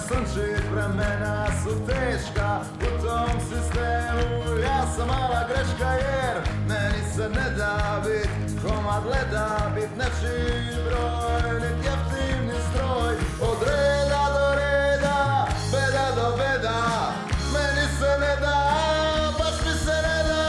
sunčit, vremena su teška. U tom sistemu ja sam mala greška, jer meni se ne da bit komad leda, bit nečiji broj, nit jeftini stroj. Od reda do reda, beda do beda, meni se ne da, baš mi se ne da.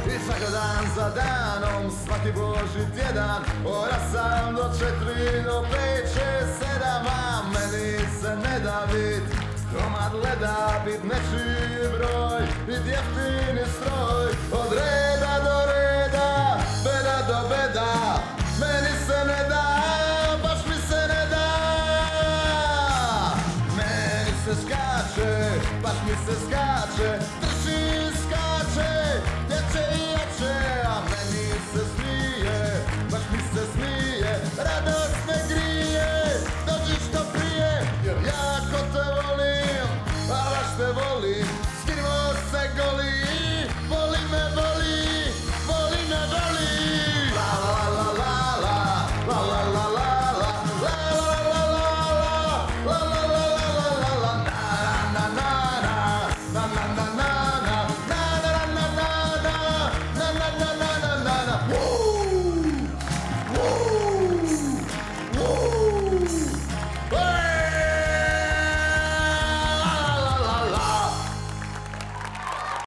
I svaki dan za danom, svaki božji tjedan, od 8 do 4 do 5, 6, 7, a meni se ne da bit komad leda, bit nečiji broj, bit jeftini stroj. Od reda do reda, beda do beda, meni se ne da, baš mi se ne da. Meni se skače, baš mi se skače, trči i skače, dječe i jače, a